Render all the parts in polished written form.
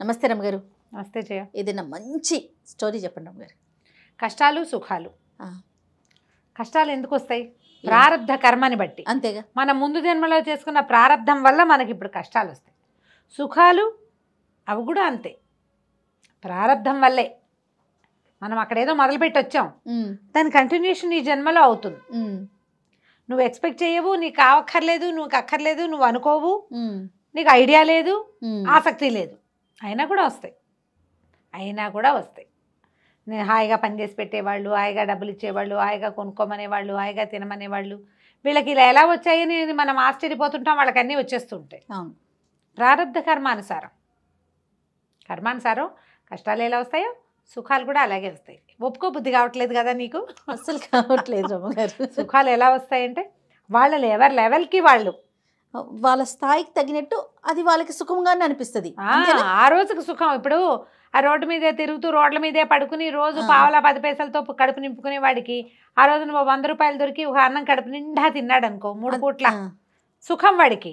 నమస్తే రమ్మగారు. నమస్తే జయ. ఏదైనా మంచి స్టోరీ చెప్పండి రమ్మగారు. కష్టాలు సుఖాలు. కష్టాలు ఎందుకు వస్తాయి? ప్రారబ్ధ కర్మని బట్టి. అంతేగా. మన ముందు జన్మలో చేసుకున్న ప్రారబ్ధం వల్ల మనకి ఇప్పుడు కష్టాలు వస్తాయి. సుఖాలు అవి కూడా అంతే, ప్రారబ్ధం వల్లే. మనం అక్కడేదో మొదలుపెట్టి వచ్చాం, దాని కంటిన్యూషన్ ఈ జన్మలో అవుతుంది. నువ్వు ఎక్స్పెక్ట్ చేయవు, నీకు అక్కర్లేదు, నువ్వు అక్కర్లేదు, నువ్వు అనుకోవు, నీకు ఐడియా లేదు, ఆసక్తి లేదు, అయినా కూడా వస్తాయి. నేను హాయిగా పనిచేసి పెట్టేవాళ్ళు, హాయిగా డబ్బులు ఇచ్చేవాళ్ళు, హాయిగా కొనుక్కోమనేవాళ్ళు, హాయిగా తినమనేవాళ్ళు, వీళ్ళకి ఇలా ఎలా వచ్చాయని మనం ఆశ్చర్యపోతుంటాం. వాళ్ళకి అన్నీ వచ్చేస్తుంటాయి. ప్రారబ్ధ కర్మానుసారం కష్టాలు ఎలా వస్తాయో సుఖాలు కూడా అలాగే వస్తాయి. ఒప్పుకో బుద్ధి కావట్లేదు కదా నీకు? అస్సలు కావట్లేదు రమ్మగారు. సుఖాలు ఎలా వస్తాయంటే వాళ్ళ లెవెల్కి వాళ్ళు, వాళ్ళ స్థాయికి తగినట్టు అది వాళ్ళకి సుఖంగానే అనిపిస్తుంది. ఆ రోజుకి సుఖం. ఇప్పుడు ఆ రోడ్డు మీదే తిరుగుతూ రోడ్ల మీదే పడుకుని రోజు పావలా 10 పైసలతో కడుపు నింపుకునే వాడికి ఆ రోజు 100 రూపాయలు దొరికి ఒక అన్నం కడుపు నిండా తిన్నాడు అనుకో, 3 పూట్ల సుఖం వాడికి.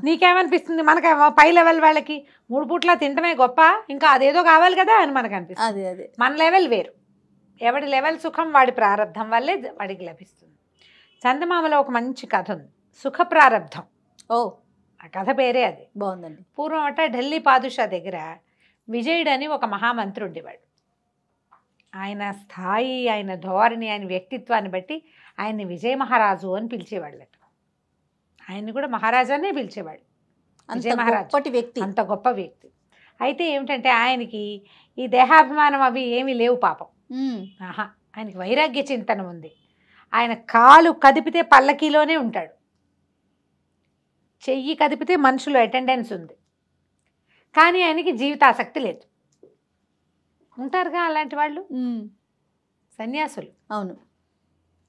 నీకేమనిపిస్తుంది? మనకేమో పై లెవెల్ వాళ్ళకి 3 పూట్ల తింటమే గొప్ప, ఇంకా అదేదో కావాలి కదా అని మనకు అనిపిస్తుంది. మన లెవెల్ వేరు. ఎవడి లెవెల్ సుఖం వాడి ప్రారంధం వల్లే వాడికి లభిస్తుంది. చందమామలో ఒక మంచి కథ ఉంది, సుఖ ప్రారంధం. ఆ కథ పేరే అది. బాగుందండి. పూర్వం ఢిల్లీ పాదుషా దగ్గర విజయుడు అని ఒక మహామంత్రి ఉండేవాడు. ఆయన స్థాయి, ఆయన ధోరణి, ఆయన వ్యక్తిత్వాన్ని బట్టి ఆయన్ని విజయ మహారాజు అని పిలిచేవాళ్ళట. ఆయన్ని కూడా మహారాజానే పిలిచేవాడు. విజయ మహారాజు వ్యక్తి, అంత గొప్ప వ్యక్తి. అయితే ఏమిటంటే ఆయనకి ఈ దేహాభిమానం అవి ఏమీ లేవు పాపం. ఆయనకి వైరాగ్య చింతన ఉంది. ఆయన కాలు కదిపితే పల్లకీలోనే ఉంటాడు, చెయ్యి కదిపితే మనుషులు అటెండెన్స్ ఉంది, కానీ ఆయనకి జీవితాసక్తి లేదు. ఉంటారుగా అలాంటి వాళ్ళు, సన్యాసులు. అవును,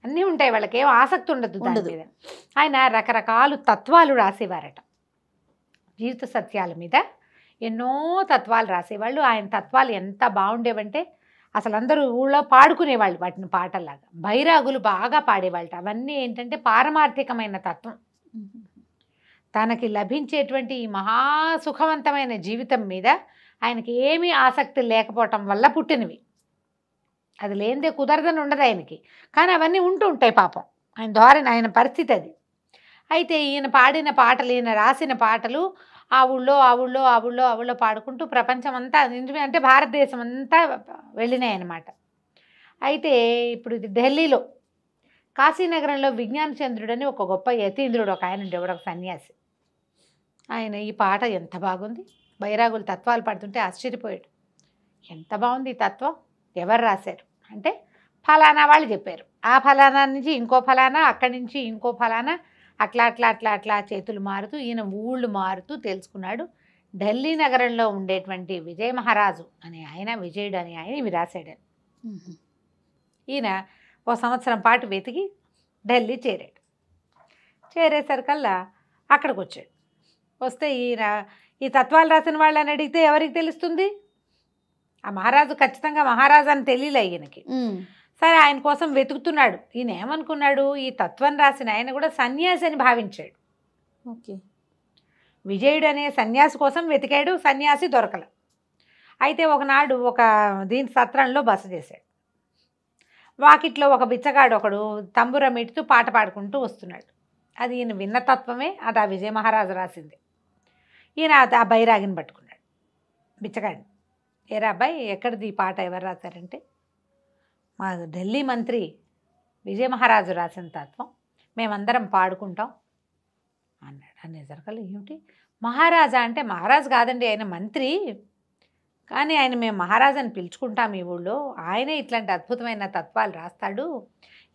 అన్నీ ఉంటాయి వాళ్ళకి, ఏం ఆసక్తి ఉండదు దాని మీద. ఆయన రకరకాల తత్వాలు రాసేవారట, జీవిత సత్యాల మీద ఎన్నో తత్వాలు రాసేవాళ్ళు. ఆయన తత్వాలు ఎంత బాగుండేవంటే అసలు అందరూ ఊళ్ళో పాడుకునేవాళ్ళు వాటిని పాటల్లాగా. బైరాగులు బాగా పాడేవాళ్ళట. అవన్నీ ఏంటంటే పారమార్థికమైన తత్వం. తనకి లభించేటువంటి ఈ మహాసుఖవంతమైన జీవితం మీద ఆయనకి ఏమీ ఆసక్తి లేకపోవటం వల్ల పుట్టినవి. అది లేనిదే కుదరదని ఉండదు ఆయనకి, కానీ అవన్నీ ఉంటూ ఉంటాయి పాపం. ఆయన ధోరణి, ఆయన పరిస్థితి అది. అయితే ఈయన పాడిన పాటలు, ఈయన రాసిన పాటలు ఆ ఊళ్ళో పాడుకుంటూ ప్రపంచం అంతా, అంటే భారతదేశం అంతా వెళ్ళినాయి అన్నమాట. అయితే ఇప్పుడు ఇది ఢిల్లీలో కాశీనగరంలో విజ్ఞానచంద్రుడు అని ఒక గొప్ప యతీంద్రుడు ఒక ఆయన ఉండేవాడు, ఒక సన్యాసి. ఆయన ఈ పాట ఎంత బాగుంది, బైరాగులు తత్వాలు పాడుతుంటే ఆశ్చర్యపోయాడు. ఎంత బాగుంది ఈ తత్వం, ఎవరు రాశారు అంటే ఫలానా వాళ్ళు చెప్పారు. ఆ ఫలానా నుంచి ఇంకో ఫలానా, అక్కడి నుంచి ఇంకో ఫలానా, అట్లా చేతులు మారుతూ ఈయన ఊళ్ళు మారుతూ తెలుసుకున్నాడు. ఢిల్లీ నగరంలో ఉండేటువంటి విజయ మహారాజు అనే ఆయన, విజయుడు అని ఆయన ఇవి రాశాడు. ఈయన 1 సంవత్సరం పాటు వెతికి ఢిల్లీ చేరాడు. చేరేసరికల్లా అక్కడికి వచ్చాడు. వస్తే ఈయన ఈ తత్వాలు రాసిన వాళ్ళని అడిగితే ఎవరికి తెలుస్తుంది? ఆ మహారాజు ఖచ్చితంగా మహారాజు అని తెలియలే ఈయనకి. సరే, ఆయన కోసం వెతుకుతున్నాడు. ఈయన ఏమనుకున్నాడు, ఈ తత్వం రాసిన ఆయన కూడా సన్యాసి అని భావించాడు. విజయుడు అనే సన్యాసి కోసం వెతికాడు, సన్యాసి దొరకల. అయితే ఒకనాడు ఒక దీని సత్రంలో బస చేశాడు. వాకిట్లో ఒక బిచ్చగాడు ఒకడు తంబుర మిడుతూ పాట పాడుకుంటూ వస్తున్నాడు. అది ఈయన విన్న తత్వమే, అది ఆ విజయ మహారాజు రాసింది. ఈయన ఆ బైరాగిని పట్టుకున్నాడు, బిచ్చగాడిని. ఏరా అబ్బాయి, ఎక్కడిది ఈ పాట, ఎవరు రాశారంటే మా ఢిల్లీ మంత్రి విజయ మహారాజు రాసిన తత్వం, మేమందరం పాడుకుంటాం అన్నాడు. అనేసరికల్లా ఏమిటి మహారాజా అంటే, మహారాజు కాదండి ఆయన మంత్రి, కానీ ఆయన మేము మహారాజు అని పిలుచుకుంటాం ఈ ఊళ్ళో, ఆయనే ఇట్లాంటి అద్భుతమైన తత్వాలు రాస్తాడు,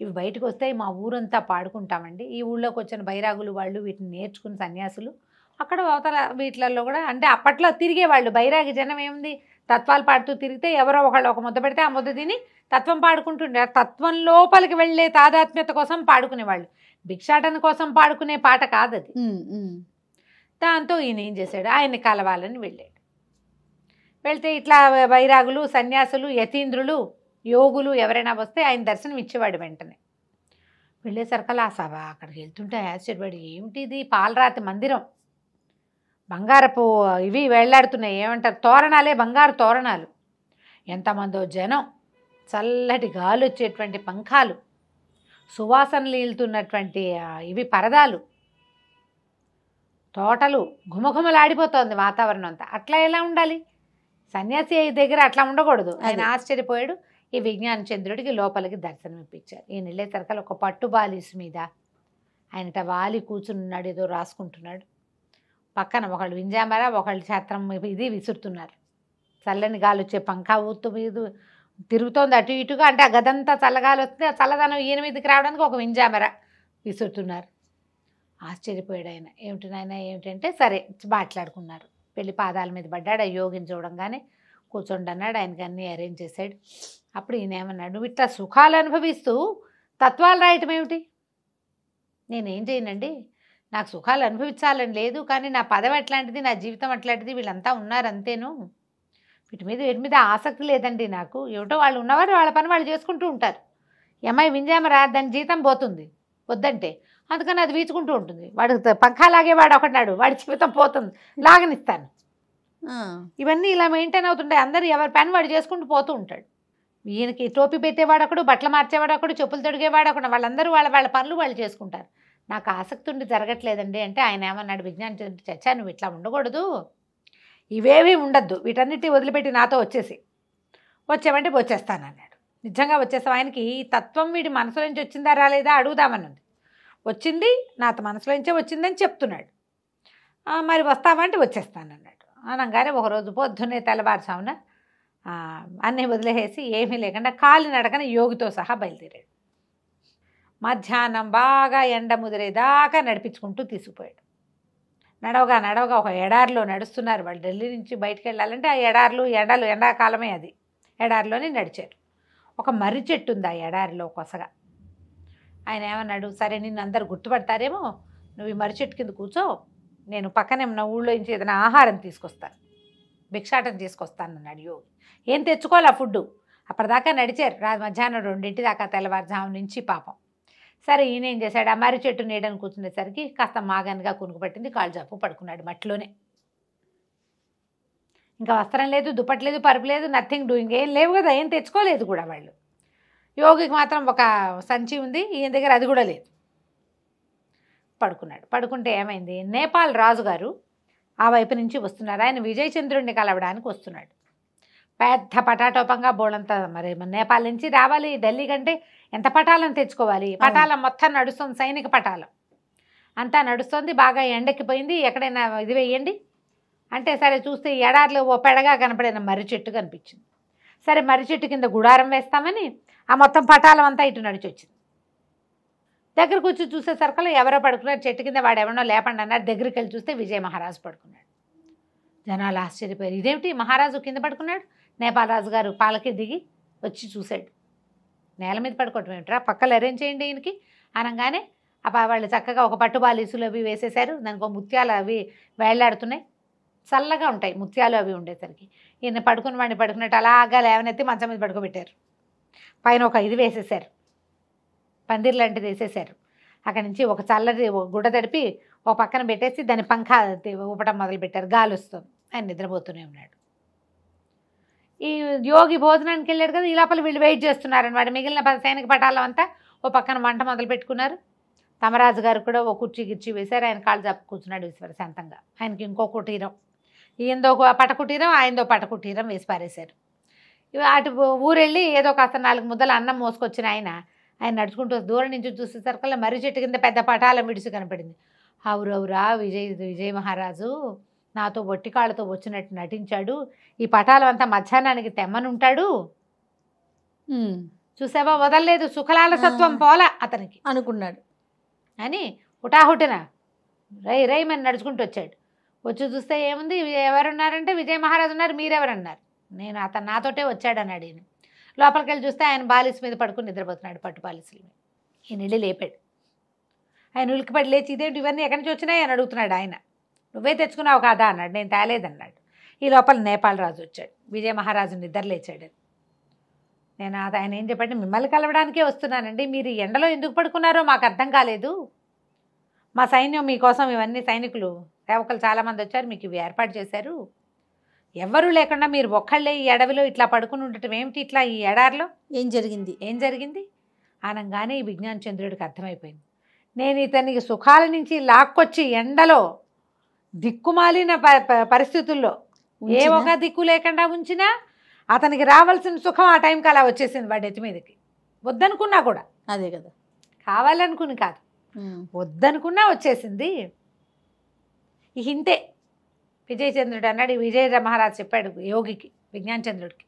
ఇవి బయటకు వస్తాయి, మా ఊరంతా పాడుకుంటామండి. ఈ ఊళ్ళోకి వచ్చిన బైరాగులు వాళ్ళు వీటిని నేర్చుకుని సన్యాసులు అక్కడ అవతల వీటిలలో కూడా, అంటే అప్పట్లో తిరిగేవాళ్ళు బైరాగి జనం. ఏముంది, తత్వాలు పాడుతూ తిరిగితే ఎవరో ఒకళ్ళు ఒక ముద్ద పెడితే ఆ ముద్ద తిని తత్వం పాడుకుంటుండే. తత్వం లోపలికి వెళ్ళే తాదాత్మ్యత కోసం పాడుకునేవాళ్ళు, భిక్షాటన కోసం పాడుకునే పాట కాదు అది. దాంతో ఈయన ఏం చేశాడు, ఆయన్ని కలవాలని వెళ్ళాడు. వెళ్తే ఇట్లా బైరాగులు, సన్యాసులు, యతీంద్రులు, యోగులు ఎవరైనా వస్తే ఆయన దర్శనం ఇచ్చేవాడు వెంటనే. వెళ్ళేసరికల్లా ఆ సభ అక్కడికి వెళ్తుంటే ఆశ్చర్యపడి, ఏమిటి ఇది, పాలరాతి మందిరం, బంగారపు ఇవి వేళ్లాడుతున్నాయి, ఏమంటారు, తోరణాలే, బంగారు తోరణాలు. ఎంతమందో జనం, చల్లటి గాలి వచ్చేటువంటి పంఖాలు, సువాసనలు ఈలుతున్నటువంటి ఇవి పరదాలు, తోటలు, ఘుమఘుమలాడిపోతోంది వాతావరణం అంతా. అట్లా ఎలా ఉండాలి? సన్యాసి దగ్గర అట్లా ఉండకూడదు. ఆయన ఆశ్చర్యపోయాడు. ఈ విజ్ఞాన చంద్రుడికి లోపలికి దర్శనం ఇప్పించారు. ఈయన వెళ్ళేసరికల్ ఒక పట్టు బాలీసు మీద ఆయనట వాలి కూర్చున్నాడు, ఏదో రాసుకుంటున్నాడు. పక్కన ఒకళ్ళు వింజామర, ఒకళ్ళు ఛత్రం ఇది విసురుతున్నారు. చల్లని గాలి వచ్చే పంఖా ఊతు మీద తిరుగుతోంది అటు ఇటుగా. అంటే ఆ గదంతా చల్లగాలి వస్తుంది, ఆ చల్లదనం ఈయన మీదకి రావడానికి ఒక వింజామర విసురుతున్నారు. ఆశ్చర్యపోయాడు ఆయన. ఏమిటి నాయన ఏమిటంటే, సరే మాట్లాడుకున్నారు. వెళ్ళి పాదాల మీద పడ్డాడు. ఆ యోగిని చూడంగానే కూర్చోండి అన్నాడు. ఆయనకి అన్నీ అరేంజ్ చేశాడు. అప్పుడు ఈయన ఏమన్నాడు, నువ్వు ఇట్లా సుఖాలు అనుభవిస్తూ తత్వాలు రాయటం ఏమిటి? నేనేం చేయనండి, నాకు సుఖాలు అనుభవించాలని లేదు, కానీ నా పదవి అట్లాంటిది, నా జీవితం అట్లాంటిది, వీళ్ళంతా ఉన్నారు అంతేను, వీటి మీద ఆసక్తి లేదండి నాకు. ఏమిటో వాళ్ళు ఉన్నవారు వాళ్ళ పని వాళ్ళు చేసుకుంటూ ఉంటారు. ఈ అమ్మాయి వింజామరా, దాని జీతం పోతుంది వద్దంటే, అందుకని అది వీచుకుంటూ ఉంటుంది. వాడు పంఖా లాగేవాడు ఒకటినాడు, వాడి జీవితం పోతుంది, లాగనిస్తాను. ఇవన్నీ ఇలా మెయింటైన్ అవుతుంటాయి. అందరూ ఎవరి పని వాడు చేసుకుంటూ పోతూ ఉంటాడు. ఈయనకి టోపీ పెట్టేవాడు ఒకడు, బట్టలు మార్చేవాడు ఒకడు, చెప్పులు తొడిగేవాడు ఒకడు, వాళ్ళందరూ వాళ్ళ పనులు వాళ్ళు చేసుకుంటారు. నాకు ఆసక్తి ఉండి జరగట్లేదండి అంటే ఆయన ఏమన్నాడు, విజ్ఞాన చర్చ, నువ్వు ఇట్లా ఉండకూడదు, ఇవేవి ఉండద్దు, వీటన్నిటి వదిలిపెట్టి నాతో వచ్చామంటే వచ్చేస్తానన్నాడు. నిజంగా వచ్చేస్తాం. ఆయనకి ఈ తత్వం వీడి మనసులో నుంచి వచ్చిందా రాలేదా అడుగుదామన్నది. వచ్చింది, నా మనసులో నుంచే వచ్చిందని చెప్తున్నాడు. మరి వస్తామంటే వచ్చేస్తానన్నాడు. అనగానే ఒకరోజు పొద్దున్నే తెల్లవారుసామున అన్నీ వదిలేసి ఏమీ లేకుండా కాలినడకన యోగితో సహా బయలుదేరాడు. మధ్యాహ్నం బాగా ఎండ ముదిరేదాకా నడిపించుకుంటూ తీసుకుపోయాడు. నడవగా ఒక ఎడారిలో నడుస్తున్నారు వాళ్ళు. ఢిల్లీ నుంచి బయటికి వెళ్ళాలంటే ఆ ఎండలు ఎండాకాలమే, అది ఎడారిలోనే నడిచారు. ఒక మర్రి చెట్టు ఉంది ఆ ఎడారిలో కొసగా. ఆయన ఏమన్నాడు, సరే నిన్ను అందరు గుర్తుపడతారేమో, నువ్వు ఈ మర్రి చెట్టు కింద కూర్చో, నేను పక్కనే ఉన్న ఊళ్ళో నుంచి ఏదైనా ఆహారం తీసుకొస్తాను, భిక్షాటం తీసుకొస్తాను అన్నాడు యోగి. ఏం తెచ్చుకోవాలి ఆ ఫుడ్డు? అప్పటిదాకా నడిచారు, మధ్యాహ్నం 2 దాకా, తెల్లవారుజాము నుంచి పాపం. సరే ఈయన ఏం చేశాడు, ఆ మర్రి చెట్టు నీడని కూర్చునేసరికి కాస్త మాగన్గా కునుకు పట్టింది, కాళ్ళు జప్పు పడుకున్నాడు మట్టిలోనే. ఇంకా వస్త్రం లేదు, దుప్పటి లేదు, పరుపు లేదు, నథింగ్ డూయింగ్, ఏం లేవు కదా, ఏం తెచ్చుకోలేదు కూడా వాళ్ళు. యోగికి మాత్రం ఒక సంచి ఉంది, ఈయన దగ్గర అది కూడా లేదు. పడుకున్నాడు. పడుకుంటే ఏమైంది, నేపాల్ రాజుగారు ఆ వైపు నుంచి వస్తున్నారు. ఆయన విజయచంద్రుడిని కలవడానికి వస్తున్నాడు. పెద్ద పటాటోపంగా బోళంతా, మరి నేపాల్ నుంచి రావాలి ఢిల్లీ కంటే ఎంత పటాలను తెచ్చుకోవాలి. పటాలం మొత్తం నడుస్తుంది, సైనిక పటాలం అంతా నడుస్తుంది. బాగా ఎండెక్కిపోయింది, ఎక్కడైనా ఇది వేయండి అంటే, సరే చూస్తే ఎడారిలో ఓ పెడగా కనపడిన మర్రి చెట్టు కనిపించింది. సరే మర్రి చెట్టు కింద గుడారం వేస్తామని ఆ మొత్తం పటాలం అంతా ఇటు నడిచి వచ్చింది. దగ్గరకు వచ్చి చూసేసరికల్లా ఎవరో పడుకున్నారు చెట్టు కింద, వాడు ఎవరో లేపండి అన్నారు. దగ్గరికి వెళ్ళి చూస్తే విజయ మహారాజు పడుకున్నాడు. జనాలు ఆశ్చర్యపోయారు, ఇదేమిటి మహారాజు కింద పడుకున్నాడు? నేపాల్ రాజు గారు పాలకి దిగి వచ్చి చూశాడు. నేల మీద పడుకోవటం ఏమిట్రా, పక్కలు అరేంజ్ చేయండి ఈయనకి అనగానే వాళ్ళు చక్కగా ఒక పట్టు బాలీసులు అవి వేసేశారు. దానికి ఒక ముత్యాలు అవి వేళ్లాడుతున్నాయి, చల్లగా ఉంటాయి ముత్యాలు అవి ఉండేసరికి. ఈయన పడుకుని వాడిని పడుకున్నట్టు అలాగా లేవనెత్తి మంచం మీద పడుకోబెట్టారు. పైన ఒక ఇది వేసేసారు, పందిర్ లాంటిది వేసేసారు. అక్కడి నుంచి ఒక చల్లది గుడ్డ తడిపి ఒక పక్కన పెట్టేసి దాని పంఖా ఊపటం మొదలుపెట్టారు. గాలి వస్తుంది, ఆయన నిద్రపోతూనే ఉన్నాడు. ఈ యోగి భోజనానికి వెళ్ళాడు కదా, ఈ లోపల వీళ్ళు వెయిట్ చేస్తున్నారని వాడు. మిగిలిన సైనిక పటాలం అంతా ఓ పక్కన వంట మొదలు పెట్టుకున్నారు. తమరాజు గారు కూడా ఓ కుర్చీ వేశారు. ఆయన కాళ్ళు చాపు కూర్చున్నాడు విశ్వశాంతంగా. ఆయనకి ఇంకో కుటీరం, ఈయందో పటకుటీరం, ఆయనదో పటకుటీరం వేసి పారేశారు. అటు ఊరెళ్ళి ఏదో కాస్త 4 ముద్దలు అన్నం మోసుకొచ్చిన ఆయన నడుచుకుంటూ దూరం నుంచి చూసేసరికల్లా మర్రి చెట్టు కింద పెద్ద పటాలం విడిచి కనపడింది. అవురవురా, విజయ మహారాజు నాతో బొట్టి కాళ్ళతో వచ్చినట్టు నటించాడు, ఈ పటాలం అంతా మధ్యాహ్నానికి తెమ్మనుంటాడు, చూసావా వదలలేదు, సుఖలాలసత్వం పోలా అతనికి అనుకున్నాడు అని హుటాహుటిన రైమని నడుచుకుంటూ వచ్చాడు. వచ్చి చూస్తే ఏముంది, ఎవరున్నారంటే విజయ మహారాజు ఉన్నారు, మీరెవరన్నారు. నేను అతను నాతోటే వచ్చాడన్నాడు. ఈయన లోపలికి వెళ్ళి చూస్తే ఆయన బాలిస్ మీద పడుకుని నిద్రపోతున్నాడు, పట్టు బాలిసుల మీద. ఈయన వెళ్ళి లేపాడు. ఆయన ఉలికిపడి లేచి, ఇదేంటి ఇవన్నీ ఎక్కడి నుంచి వచ్చినాయి అని అడుగుతున్నాడు. ఆయన నువ్వే తెచ్చుకున్నావు కాదా అన్నాడు. నేను తేలేదన్నాడు. ఈ లోపల నేపాల్ రాజు వచ్చాడు. విజయ మహారాజు నిద్ర లేచాడు. నేను ఆయన ఏం చెప్పండి, మిమ్మల్ని కలవడానికే వస్తున్నానండి, మీరు ఎండలో ఎందుకు పడుకున్నారో మాకు అర్థం కాలేదు, మా సైన్యం మీకోసం ఇవన్నీ సైనికులు సేవకులు చాలామంది వచ్చారు, మీకు ఇవి ఏర్పాటు చేశారు. ఎవరు లేకుండా మీరు ఒక్కళ్ళే ఈ అడవిలో ఇట్లా పడుకుని ఉండటం ఏమిటి, ఇట్లా ఈ ఎడారిలో ఏం జరిగింది అనగానే ఈ విజ్ఞాన చంద్రుడికి అర్థమైపోయింది. నేను ఇతనికి సుఖాల నుంచి లాక్కొచ్చి ఎండలో దిక్కుమాలిన పరిస్థితుల్లో ఏ ఒక దిక్కు లేకుండా ఉంచినా అతనికి రావాల్సిన సుఖం ఆ టైంకి అలా వచ్చేసింది వాడి ఎత్తి మీదకి. వద్దనుకున్నా కూడా, అదే కదా, కావాలనుకుని కాదు, వద్దనుకున్నా వచ్చేసింది. ఇంతే విజయచంద్రుడు అన్నాడు. ఈ విజయ మహారాజు చెప్పాడు యోగికి, విజ్ఞానచంద్రుడికి,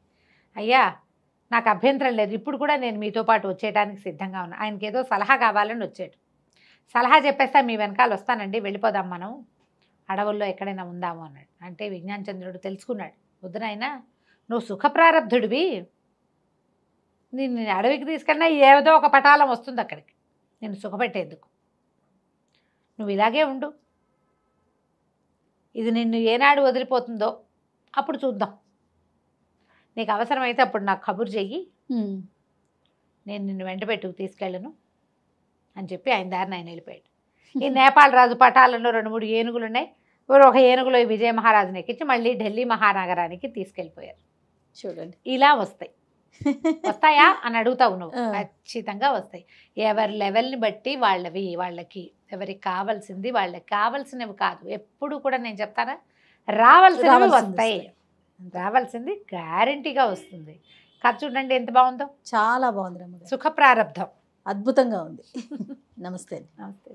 అయ్యా నాకు అభ్యంతరం లేదు, ఇప్పుడు కూడా నేను మీతో పాటు వచ్చేయడానికి సిద్ధంగా ఉన్నా. ఆయనకి ఏదో సలహా కావాలని వచ్చాడు. సలహా చెప్పేస్తా, మీ వెనకాల వస్తానండి, వెళ్ళిపోదాం మనం అడవుల్లో ఎక్కడైనా ఉందాము అన్నాడు. అంటే విజ్ఞానచంద్రుడు తెలుసుకున్నాడు, వద్దునైనా నువ్వు సుఖప్రారబ్ధుడివి, నేను అడవికి తీసుకెళ్ళినా ఏదో ఒక పటాలం వస్తుంది అక్కడికి నేను సుఖపెట్టేందుకు, నువ్వు ఇలాగే ఉండు, ఇది నిన్ను ఏనాడు వదిలిపోతుందో అప్పుడు చూద్దాం, నీకు అవసరమైతే అప్పుడు నాకు కబురు చెయ్యి, నేను నిన్ను వెంట పెట్టుకు తీసుకెళ్ళను అని చెప్పి ఆయన దారిని ఆయన వెళ్ళిపోయాడు. ఈ నేపాల్ రాజు పటాలలో 2-3 ఏనుగులు ఉన్నాయి. ఒక ఏనుగులో ఈ విజయ మహారాజుని ఎక్కించి మళ్ళీ ఢిల్లీ మహానగరానికి తీసుకెళ్ళిపోయారు. చూడండి, ఇలా వస్తాయా అని అడుగుతావు నువ్వు, ఖచ్చితంగా వస్తాయి. ఎవరి లెవెల్ని బట్టి వాళ్ళకి ఎవరికి కావాల్సింది వాళ్ళకి కావాల్సినవి కాదు. ఎప్పుడు కూడా నేను చెప్తానా, రావాల్సినవి వస్తాయి, రావాల్సింది గ్యారంటీగా వస్తుంది. కథ చూడండి ఎంత బాగుందో, చాలా బాగుంది రమ్మ గారు, సుఖ ప్రారబ్ధం అద్భుతంగా ఉంది. నమస్తే. నమస్తే.